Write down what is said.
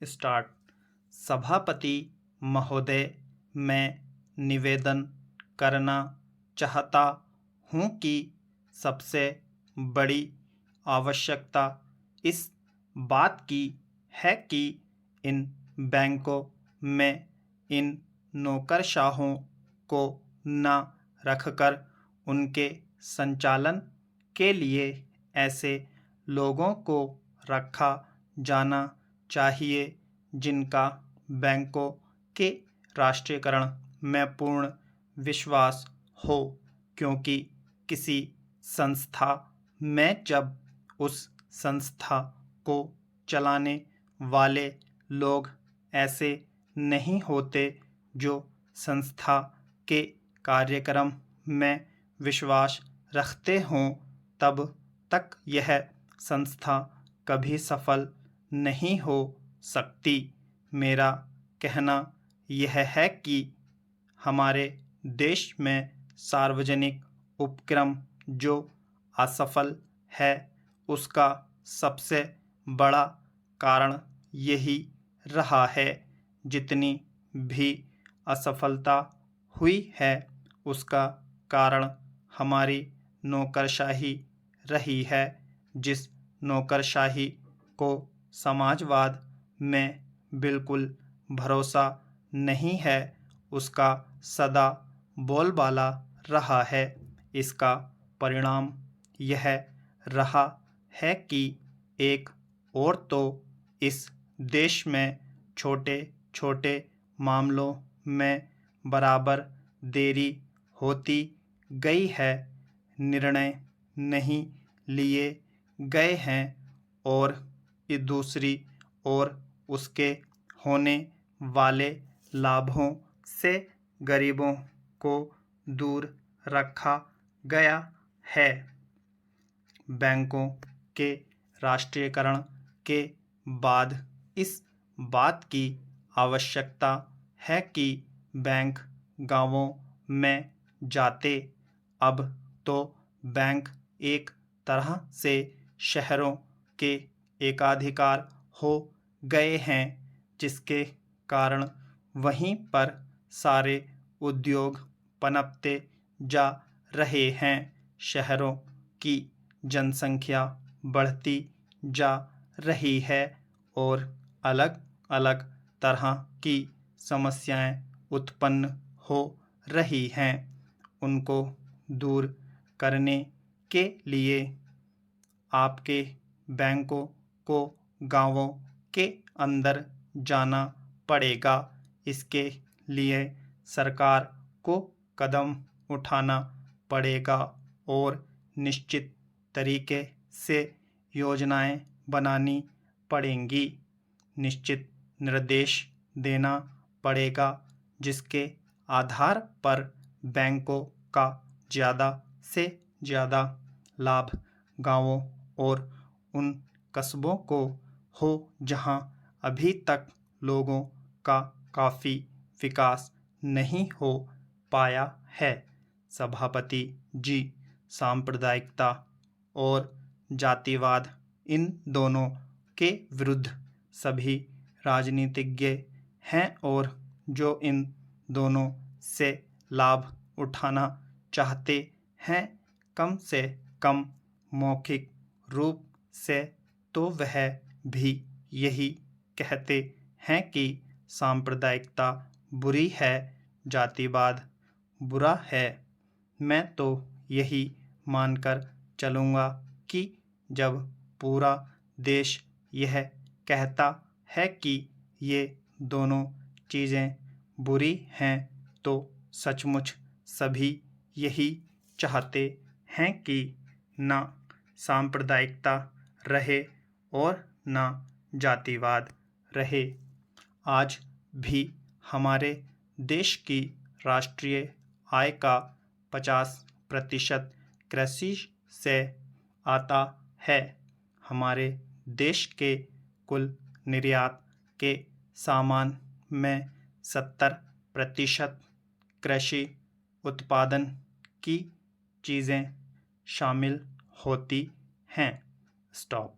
Start. सभापति महोदय, मैं निवेदन करना चाहता हूँ कि सबसे बड़ी आवश्यकता इस बात की है कि इन बैंकों में इन नौकरशाहों को न रखकर उनके संचालन के लिए ऐसे लोगों को रखा जाना चाहिए जिनका बैंकों के राष्ट्रीयकरण में पूर्ण विश्वास हो, क्योंकि किसी संस्था में जब उस संस्था को चलाने वाले लोग ऐसे नहीं होते जो संस्था के कार्यक्रम में विश्वास रखते हों, तब तक यह संस्था कभी सफल नहीं हो सकती। मेरा कहना यह है कि हमारे देश में सार्वजनिक उपक्रम जो असफल है, उसका सबसे बड़ा कारण यही रहा है। जितनी भी असफलता हुई है, उसका कारण हमारी नौकरशाही रही है। जिस नौकरशाही को समाजवाद में बिल्कुल भरोसा नहीं है, उसका सदा बोलबाला रहा है। इसका परिणाम यह रहा है कि एक और तो इस देश में छोटे छोटे मामलों में बराबर देरी होती गई है, निर्णय नहीं लिए गए हैं, और दूसरी ओर उसके होने वाले लाभों से गरीबों को दूर रखा गया है। बैंकों के राष्ट्रीयकरण के बाद इस बात की आवश्यकता है कि बैंक गांवों में जाते। अब तो बैंक एक तरह से शहरों के एकाधिकार हो गए हैं, जिसके कारण वहीं पर सारे उद्योग पनपते जा रहे हैं। शहरों की जनसंख्या बढ़ती जा रही है और अलग अलग तरह की समस्याएं उत्पन्न हो रही हैं। उनको दूर करने के लिए आपके बैंकों को गांवों के अंदर जाना पड़ेगा। इसके लिए सरकार को कदम उठाना पड़ेगा और निश्चित तरीके से योजनाएं बनानी पड़ेंगी। निश्चित निर्देश देना पड़ेगा जिसके आधार पर बैंकों का ज़्यादा से ज़्यादा लाभ गांवों और उन कस्बों को हो जहां अभी तक लोगों का काफ़ी विकास नहीं हो पाया है। सभापति जी, सांप्रदायिकता और जातिवाद, इन दोनों के विरुद्ध सभी राजनीतिज्ञ हैं और जो इन दोनों से लाभ उठाना चाहते हैं, कम से कम मौखिक रूप से तो वह भी यही कहते हैं कि सांप्रदायिकता बुरी है, जातिवाद बुरा है। मैं तो यही मानकर चलूँगा कि जब पूरा देश यह कहता है कि ये दोनों चीज़ें बुरी हैं, तो सचमुच सभी यही चाहते हैं कि न सांप्रदायिकता रहे और न जातिवाद रहे। आज भी हमारे देश की राष्ट्रीय आय का 50% कृषि से आता है। हमारे देश के कुल निर्यात के सामान में 70% कृषि उत्पादन की चीज़ें शामिल होती हैं। स्टॉप।